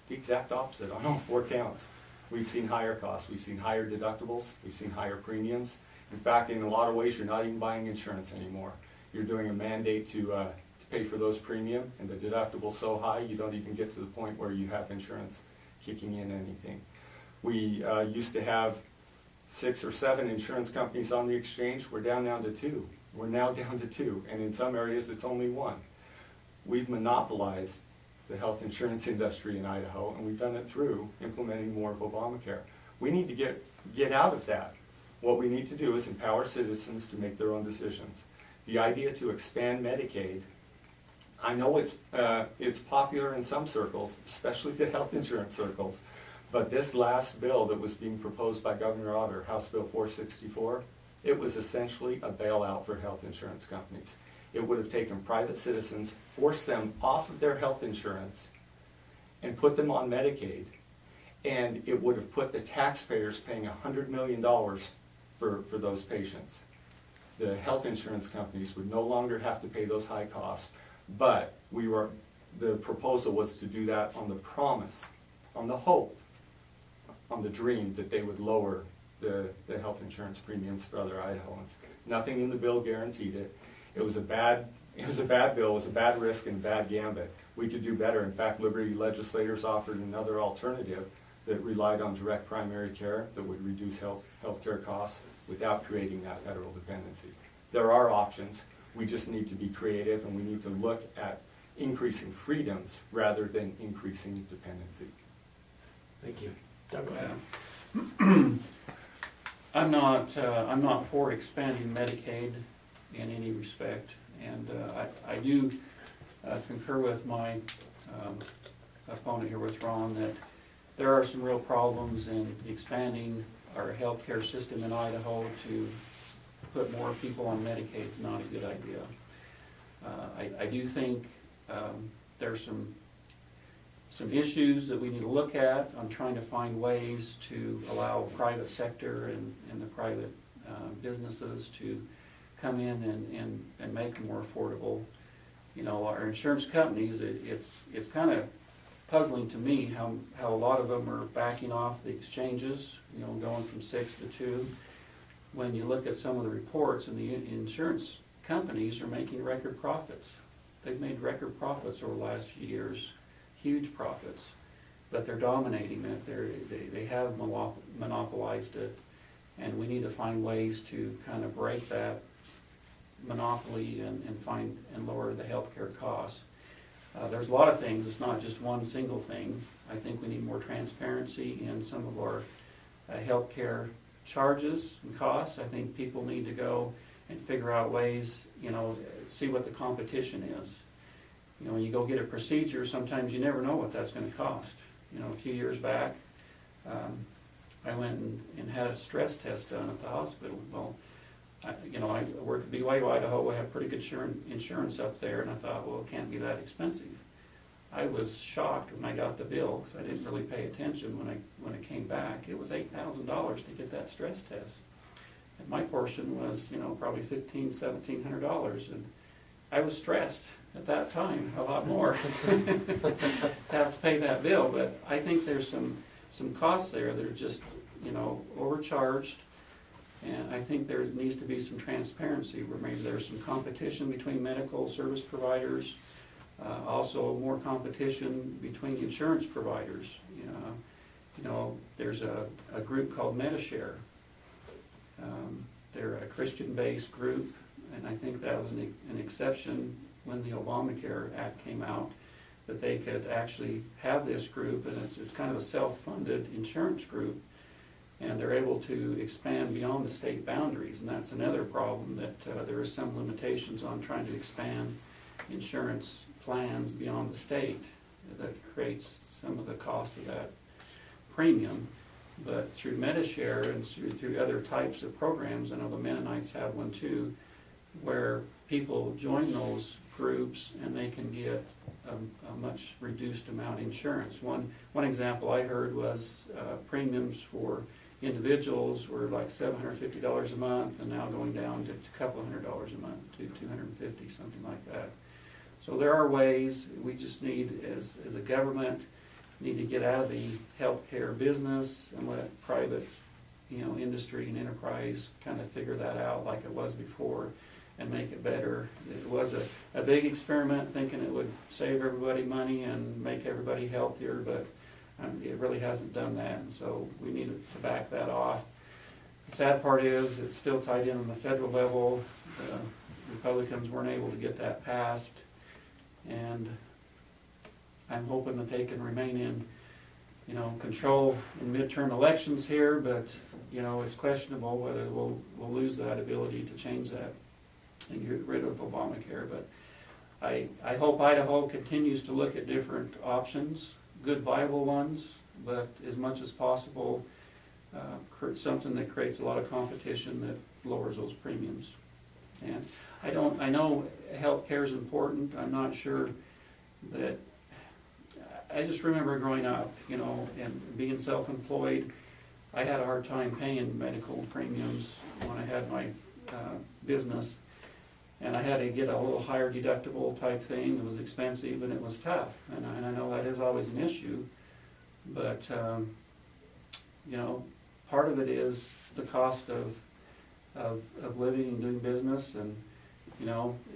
the exact opposite on all 4 counts. We've seen higher costs, we've seen higher deductibles, we've seen higher premiums. In fact, in a lot of ways, you're not even buying insurance anymore. You're doing a mandate to pay for those premium, and the deductible's so high, you don't even get to the point where you have insurance kicking in anything. We used to have 6 or 7 insurance companies on the exchange. We're down to 2. We're now down to 2, and in some areas it's only 1. We've monopolized the health insurance industry in Idaho, and we've done it through implementing more of Obamacare. We need to get out of that. What we need to do is empower citizens to make their own decisions. The idea to expand Medicaid, I know it's popular in some circles, especially the health insurance circles, but this last bill that was being proposed by Governor Otter, House Bill 464, it was essentially a bailout for health insurance companies. It would have taken private citizens, forced them off of their health insurance, and put them on Medicaid, and it would have put the taxpayers paying $100 million for those patients. The health insurance companies would no longer have to pay those high costs, but the proposal was to do that on the promise, on the hope, on the dream that they would lower the health insurance premiums for other Idahoans. Nothing in the bill guaranteed it. It was a bad bill, it was a bad risk and a bad gambit. We could do better. In fact, Liberty legislators offered another alternative that relied on direct primary care that would reduce health care costs without creating that federal dependency. There are options. We just need to be creative, and we need to look at increasing freedoms rather than increasing dependency. Thank you. Doug, go ahead. I'm not for expanding Medicaid in any respect, and I do concur with my opponent here with Ron that there are some real problems in expanding our healthcare system in Idaho. To put more people on Medicaid is not a good idea. I do think there's some issues that we need to look at. I'm trying to find ways to allow private sector and the private businesses to come in and make them more affordable. You know, our insurance companies, it's kind of puzzling to me how a lot of them are backing off the exchanges, you know, going from 6 to 2. When you look at some of the reports, and the insurance companies are making record profits. They've made record profits over the last few years, huge profits, but they're dominating it. They have monopolized it, and we need to find ways to kind of break that monopoly and lower the healthcare costs. There's a lot of things. It's not just one single thing. I think we need more transparency in some of our healthcare charges and costs. I think people need to go and figure out ways, you know, see what the competition is. You know, when you go get a procedure, sometimes you never know what that's going to cost. You know, a few years back, I went and had a stress test done at the hospital. Well, I work at BYU, Idaho. We have pretty good insurance up there, and I thought, well, it can't be that expensive. I was shocked when I got the bill because I didn't really pay attention when it came back. It was $8,000 to get that stress test. And my portion was, you know, probably $1,500, $1,700, and I was stressed at that time a lot more to have to pay that bill. But I think there's some costs there that are just, you know, overcharged. And I think there needs to be some transparency where maybe there's some competition between medical service providers, also more competition between insurance providers. There's a group called MediShare. They're a Christian-based group, and I think that was an exception when the Obamacare Act came out, that they could actually have this group, and it's kind of a self-funded insurance group, and they're able to expand beyond the state boundaries, and that's another problem, that there is some limitations on trying to expand insurance plans beyond the state. That creates some of the cost of that premium. But through MediShare and through other types of programs, I know the Mennonites have one too, where people join those groups and they can get a much reduced amount of insurance. One example I heard was premiums for individuals were like $750 a month, and now going down to a couple $100 a month to $250, something like that. So there are ways. We just need, as a government, need to get out of the healthcare business and let private, industry and enterprise kind of figure that out like it was before and make it better. It was a big experiment, thinking it would save everybody money and make everybody healthier, but it really hasn't done that, and so we need to back that off. The sad part is it's still tied in on the federal level. The Republicans weren't able to get that passed, and I'm hoping that they can remain in, control in midterm elections here, but, it's questionable whether we'll lose that ability to change that and get rid of Obamacare. But I hope Idaho continues to look at different options, good viable ones, but as much as possible, something that creates a lot of competition that lowers those premiums. And I know healthcare is important. I'm not sure that, I just remember growing up, and being self-employed, I had a hard time paying medical premiums when I had my business, and I had to get a little higher deductible type thing. It was expensive and it was tough, and I know that is always an issue, but part of it is the cost of living and doing business, and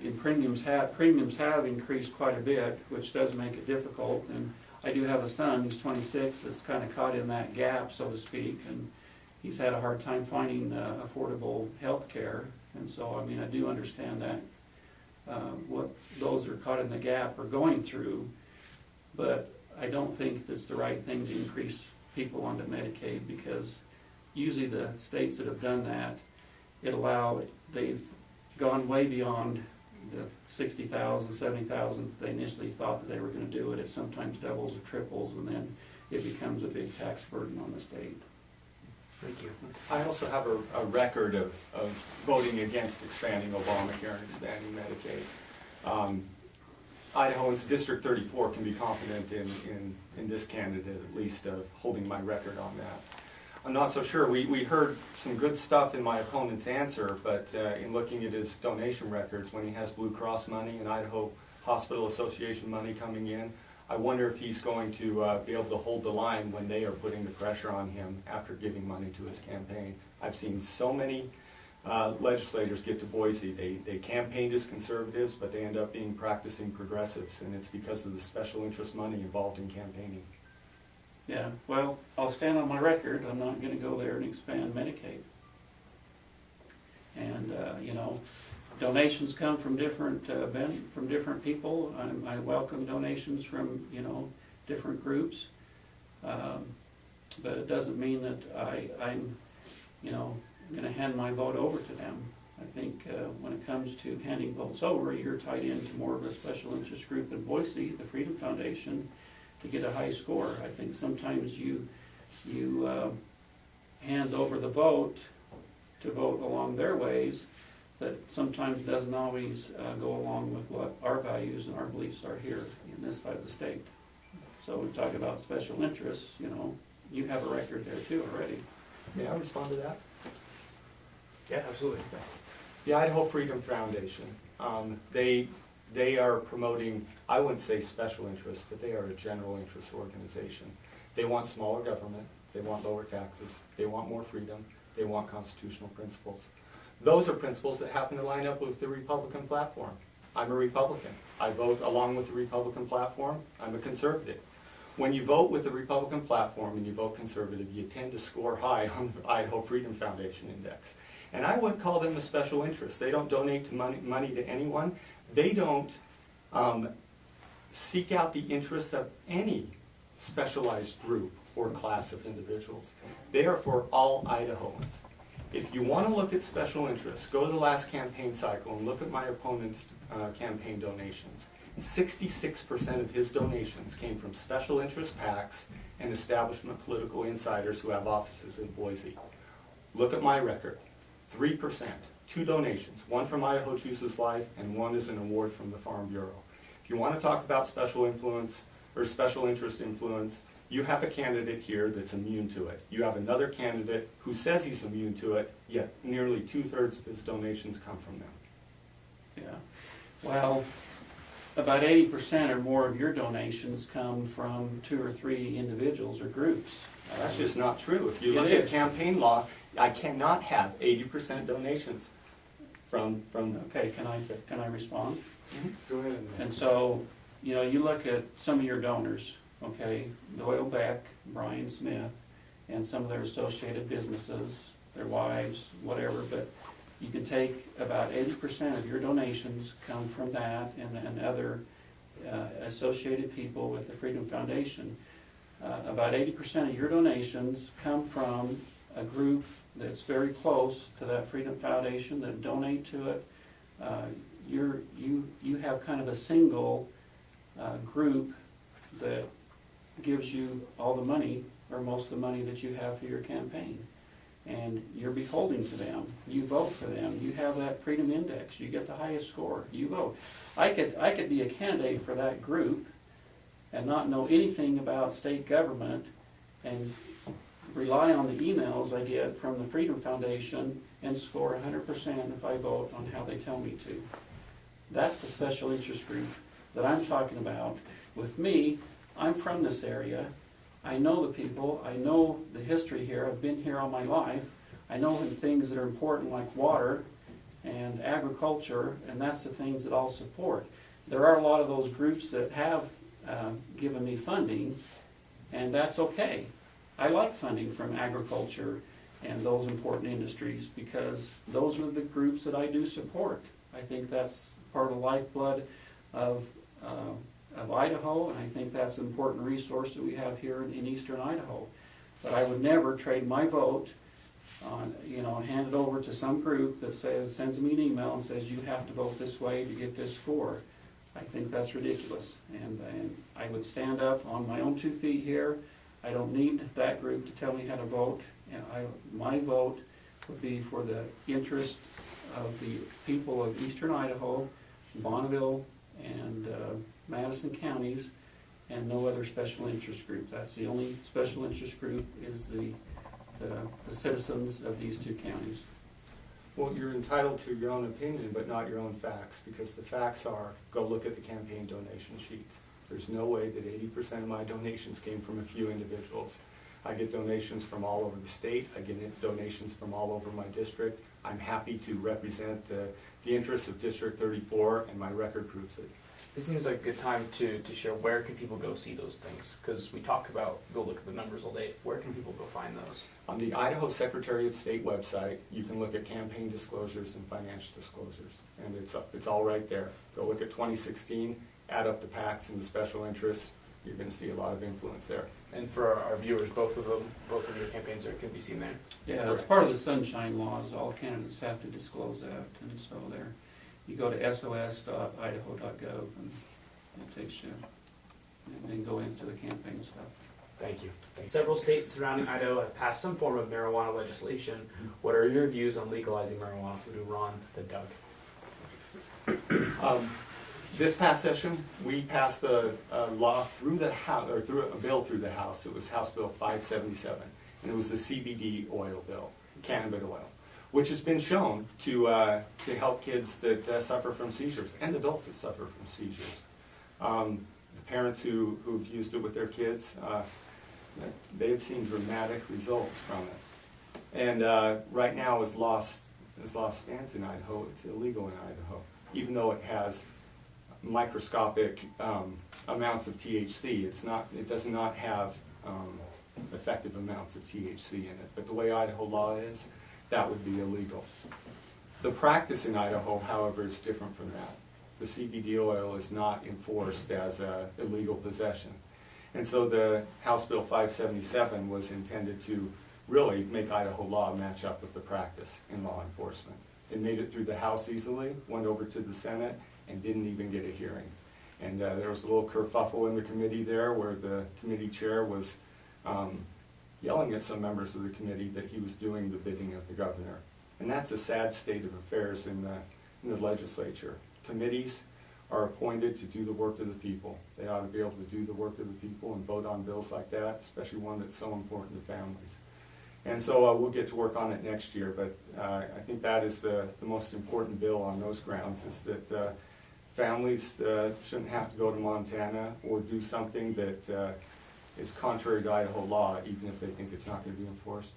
in premiums have increased quite a bit, which does make it difficult. And I do have a son who's 26 that's kind of caught in that gap, so to speak, and he's had a hard time finding affordable health care. And so, I do understand that what those who are caught in the gap are going through, but I don't think it's the right thing to increase people onto Medicaid, because usually the states that have done that, they've gone way beyond the 60,000, 70,000 they initially thought that they were going to do it. It sometimes doubles or triples, and then it becomes a big tax burden on the state. Thank you. I also have a record of voting against expanding Obamacare and expanding Medicaid. Idahoans, District 34 can be confident in this candidate, at least, of holding my record on that. I'm not so sure. We heard some good stuff in my opponent's answer, but in looking at his donation records, when he has Blue Cross money and Idaho Hospital Association money coming in, I wonder if he's going to be able to hold the line when they are putting the pressure on him after giving money to his campaign. I've seen so many legislators get to Boise. They campaigned as conservatives, but they end up being practicing progressives, and it's because of the special interest money involved in campaigning. Yeah, well, I'll stand on my record. I'm not going to go there and expand Medicaid. And donations come from different people. I welcome donations from different groups, but it doesn't mean that I'm going to hand my vote over to them. I think when it comes to handing votes over, you're tied into more of a special interest group in Boise, the Freedom Foundation, to get a high score. I think sometimes you hand over the vote to vote along their ways, that sometimes doesn't always go along with what our values and our beliefs are here in this side of the state. So we talk about special interests, you have a record there too already. May I respond to that? Yeah, absolutely. The Idaho Freedom Foundation, they are promoting, I wouldn't say special interests, but they are a general interest organization. They want smaller government, they want lower taxes, they want more freedom, They want constitutional principles. Those are principles that happen to line up with the Republican platform. I'm a Republican. I vote along with the Republican platform. I'm a conservative. When you vote with the Republican platform and you vote conservative, you tend to score high on the Idaho Freedom Foundation Index. And I wouldn't call them a special interest. They don't donate to money to anyone. They don't seek out the interests of any specialized group or class of individuals. They are for all Idahoans. If you want to look at special interests, go to the last campaign cycle and look at my opponent's campaign donations. 66% of his donations came from special interest PACs and establishment political insiders who have offices in Boise. Look at my record. 3%, 2 donations, one from Idaho Chooses Life and one is an award from the Farm Bureau. If you want to talk about special influence or special interest influence, you have a candidate here that's immune to it. You have another candidate who says he's immune to it, yet nearly 2/3 of his donations come from them. Yeah, well, about 80% or more of your donations come from 2 or 3 individuals or groups. That's just not true. If you It look at is. campaign law, I cannot have 80% donations from. Okay, can I respond? Go ahead. And so, you know, you look at some of your donors, okay, Doyle Beck, Brian Smith, and some of their associated businesses, their wives, whatever, but you can take about 80% of your donations come from that and other associated people with the Freedom Foundation. About 80% of your donations come from a group that's very close to that Freedom Foundation that donate to it. You have kind of a single group that gives you all the money, or most of the money that you have for your campaign. And you're beholden to them. You vote for them. You have that Freedom Index. You get the highest score. You vote. I could be a candidate for that group and not know anything about state government and rely on the emails I get from the Freedom Foundation and score 100% if I vote on how they tell me to. That's the special interest group that I'm talking about. With me, I'm from this area. I know the people. I know the history here. I've been here all my life. I know the things that are important like water and agriculture, and that's the things that I'll support. There are a lot of those groups that have given me funding, and that's okay. I like funding from agriculture and those important industries because those are the groups that I do support. I think that's part of the lifeblood of Idaho, and I think that's an important resource that we have here in eastern Idaho. But I would never trade my vote on, and hand it over to some group that sends me an email and says you have to vote this way to get this score. I think that's ridiculous, and I would stand up on my own 2 feet here. I don't need that group to tell me how to vote, and my vote would be for the interest of the people of eastern Idaho, Bonneville, and Madison counties, and no other special interest group. That's the only special interest group is the citizens of these 2 counties. Well, you're entitled to your own opinion, but not your own facts, because the facts are, go look at the campaign donation sheets. There's no way that 80% of my donations came from a few individuals. I get donations from all over the state. I get donations from all over my district. I'm happy to represent the interests of District 34, and my record proves it. This seems like a good time to share where can people go see those things, because we talk about go look at the numbers all day. Where can people go find those? On the Idaho Secretary of State website, you can look at campaign disclosures and financial disclosures, and it's all right there. Go look at 2016, add up the PACs and the special interests. You're going to see a lot of influence there. And for our viewers, both of your campaigns can be seen there. Yeah, it's part of the sunshine laws. All candidates have to disclose that, and so there. You go to sos.idaho.gov and it takes you, and then go into the campaign stuff. Thank you. Several states surrounding Idaho have passed some form of marijuana legislation. What are your views on legalizing marijuana? We'll do Ron, then Doug. This past session, we passed a law through the House, or through a bill through the House. It was House Bill 577, and it was the CBD oil bill, cannabis oil, which has been shown to help kids that suffer from seizures and adults that suffer from seizures. The parents who've used it with their kids, they've seen dramatic results from it. And right now, as law stands in Idaho, it's illegal in Idaho, even though it has microscopic amounts of THC. It does not have effective amounts of THC in it. But the way Idaho law is, that would be illegal. The practice in Idaho, however, is different from that. The CBD oil is not enforced as an illegal possession. And so the House Bill 577 was intended to really make Idaho law match up with the practice in law enforcement. It made it through the House easily, went over to the Senate, and didn't even get a hearing. And there was a little kerfuffle in the committee there where the committee chair was yelling at some members of the committee that he was doing the bidding of the governor. And that's a sad state of affairs in the legislature. Committees are appointed to do the work of the people. They ought to be able to do the work of the people and vote on bills like that, especially one that's so important to families. And so we'll get to work on it next year, but I think that is the most important bill on those grounds, is that families shouldn't have to go to Montana or do something that is contrary to Idaho law, even if they think it's not going to be enforced.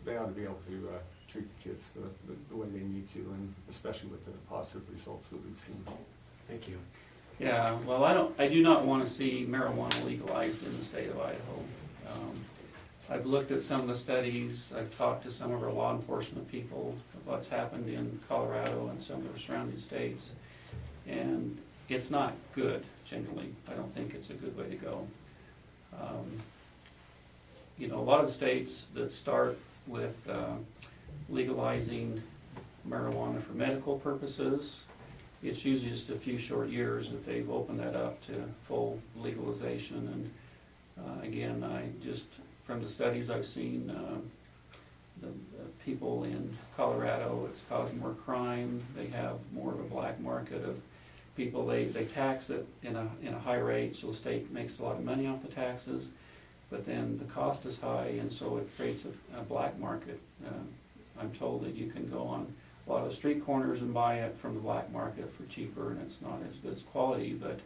They ought to be able to treat the kids the way they need to, and especially with the positive results that we've seen. Thank you. Yeah, well, I do not want to see marijuana legalized in the state of Idaho. I've looked at some of the studies, I've talked to some of our law enforcement people of what's happened in Colorado and some of the surrounding states, and it's not good, generally. I don't think it's a good way to go. You know, a lot of the states that start with legalizing marijuana for medical purposes, it's usually just a few short years that they've opened that up to full legalization. And again, from the studies I've seen, the people in Colorado, it's causing more crime. They have more of a black market of people. They tax it in a high rate, so the state makes a lot of money off the taxes, but then the cost is high, and so it creates a black market. I'm told that you can go on a lot of the street corners and buy it from the black market for cheaper, and it's not as good as quality, but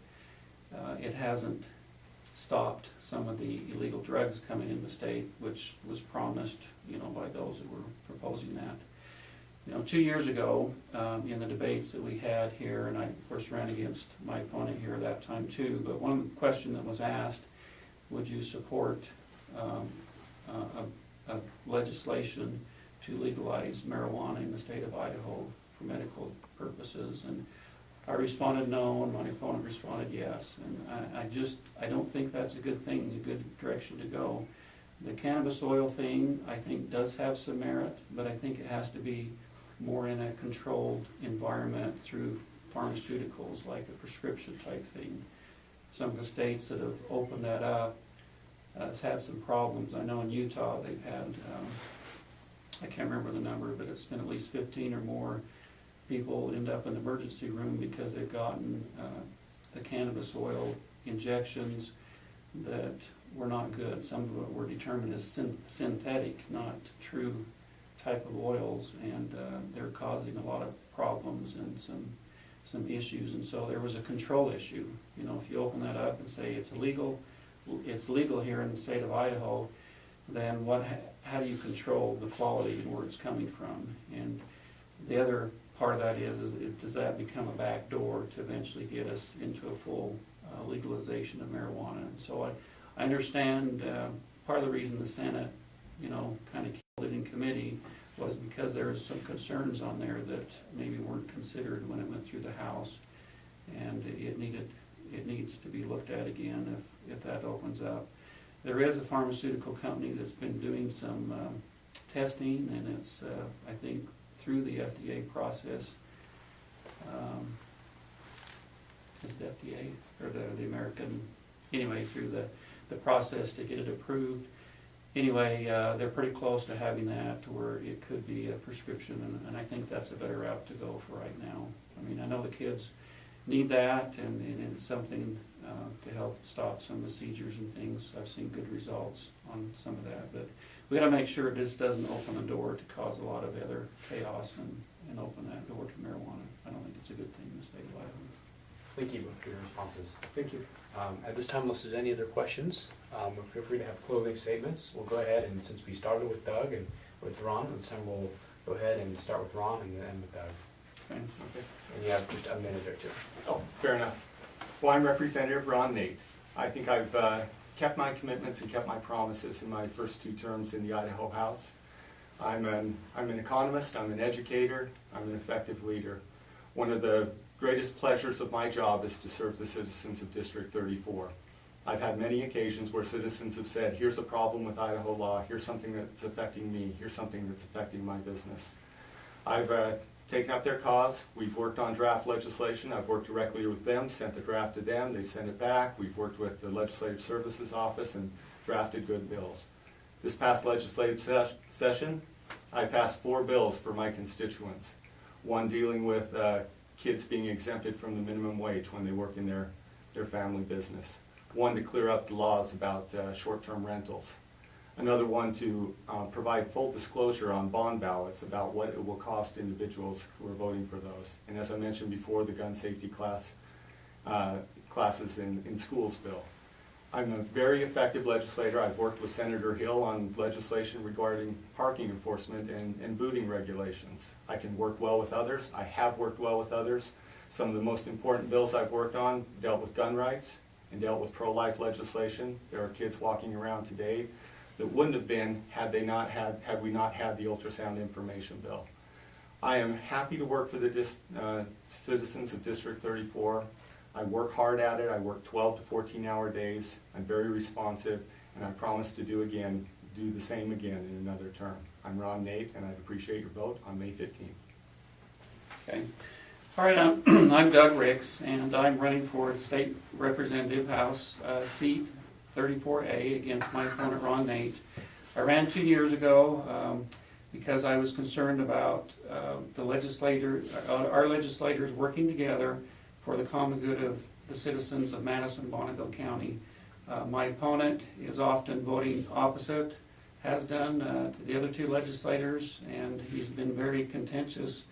it hasn't stopped some of the illegal drugs coming in the state, which was promised, you know, by those that were proposing that. You know, 2 years ago, in the debates that we had here, and I of course ran against my opponent here at that time too, but one question that was asked, would you support a legislation to legalize marijuana in the state of Idaho for medical purposes? And I responded no, and my opponent responded yes. And I don't think that's a good thing, a good direction to go. The cannabis oil thing, I think, does have some merit, but I think it has to be more in a controlled environment through pharmaceuticals, like a prescription type thing. Some of the states that have opened that up has had some problems. I know in Utah they've had, I can't remember the number, but it's been at least 15 or more people end up in the emergency room because they've gotten the cannabis oil injections that were not good. Some of it were determined as synthetic, not true type of oils, and they're causing a lot of problems and some issues. And so there was a control issue. You know, if you open that up and say it's legal here in the state of Idaho, then how do you control the quality and where it's coming from? And the other part of that is does that become a back door to eventually get us into a full legalization of marijuana? And so I understand part of the reason the Senate, you know, kind of killed it in committee was because there was some concerns on there that maybe weren't considered when it went through the House, and it needs to be looked at again if that opens up. There is a pharmaceutical company that's been doing some testing, and it's I think through the FDA process. Is it FDA or the American? Anyway, through the process to get it approved. Anyway, they're pretty close to having that to where it could be a prescription, and I think that's a better route to go for right now. I mean, I know the kids need that, and it's something to help stop some of the seizures and things. I've seen good results on some of that, but we got to make sure this doesn't open the door to cause a lot of other chaos and open that door to marijuana. I don't think it's a good thing in the state of Idaho. Thank you for your responses. Thank you. At this time, unless there's any other questions, feel free to have closing statements. We'll go ahead, and since we started with Doug and with Ron, and then we'll go ahead and start with Ron and then end with Doug. Okay. Okay. And you have just a minute or two. Oh, fair enough. Well, I'm Representative Ron Nate. I think I've kept my commitments and kept my promises in my first 2 terms in the Idaho House. I'm an economist, I'm an educator, I'm an effective leader. One of the greatest pleasures of my job is to serve the citizens of District 34. I've had many occasions where citizens have said, here's a problem with Idaho law, here's something that's affecting me, here's something that's affecting my business. I've taken up their cause. We've worked on draft legislation. I've worked directly with them, sent the draft to them, they sent it back. We've worked with the Legislative Services Office and drafted good bills. This past legislative session, I passed 4 bills for my constituents. One dealing with kids being exempted from the minimum wage when they work in their family business. One to clear up the laws about short-term rentals. Another one to provide full disclosure on bond ballots about what it will cost individuals who are voting for those. And as I mentioned before, the gun safety classes in schools bill. I'm a very effective legislator. I've worked with Senator Hill on legislation regarding parking enforcement and booting regulations. I can work well with others. I have worked well with others. Some of the most important bills I've worked on dealt with gun rights and dealt with pro-life legislation. There are kids walking around today that wouldn't have been had we not had the ultrasound information bill. I am happy to work for the citizens of District 34. I work hard at it. I work 12 to 14-hour days. I'm very responsive, and I promise to do the same again in another term. I'm Ron Nate, and I'd appreciate your vote on May 15th. Okay. All right, I'm Doug Ricks, and I'm running for State Representative House seat 34A against my opponent Ron Nate. I ran 2 years ago because I was concerned about our legislators working together for the common good of the citizens of Madison, Bonneville County. My opponent is often voting opposite, has done to the other 2 legislators, and he's been very contentious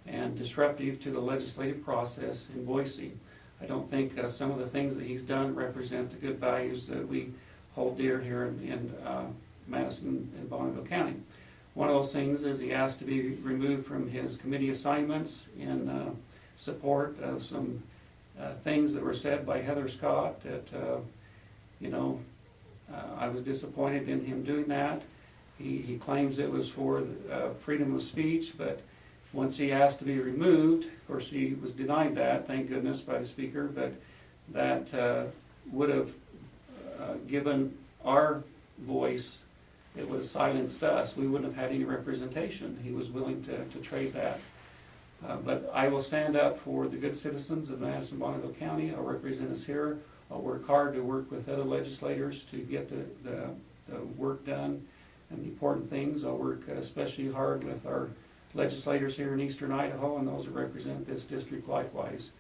and disruptive to the legislative process in Boise. I don't think some of the things that he's done represent the good values that we hold dear here in Madison and Bonneville County. One of those things is he asked to be removed from his committee assignments in support of some things that were said by Heather Scott that, I was disappointed in him doing that. He claims it was for freedom of speech, but once he asked to be removed, of course he was denied that, thank goodness, by the speaker, but that would have given our voice, it would have silenced us. We wouldn't have had any representation. He was willing to trade that. But I will stand up for the good citizens of Madison, Bonneville County. I'll represent us here. I'll work hard to work with other legislators to get the work done and the important things. I'll work especially hard with our legislators here in eastern Idaho and those who represent this district likewise.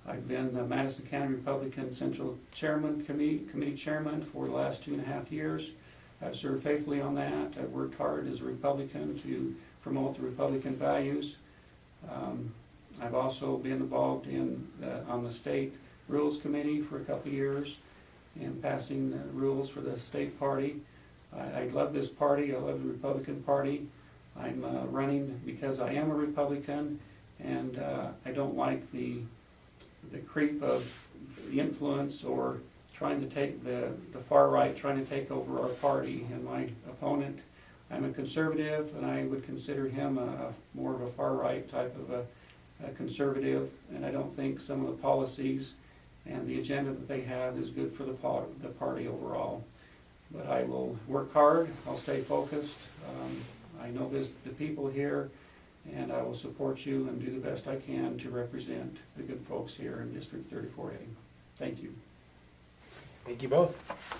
I've been the Madison County Republican Central Chairman, Committee Chairman for the last 2.5 years. I've served faithfully on that. I've worked hard as a Republican to promote the Republican values. I've also been involved on the State Rules Committee for a couple of years in passing rules for the state party. I love this party. I love the Republican Party. I'm running because I am a Republican, and I don't like the creep of the influence or trying to take the far right, trying to take over our party. And my opponent, I'm a conservative, and I would consider him more of a far right type of a conservative, and I don't think some of the policies and the agenda that they have is good for the party overall. But I will work hard, I'll stay focused. I know the people here, and I will support you and do the best I can to represent the good folks here in District 34A. Thank you. Thank you both.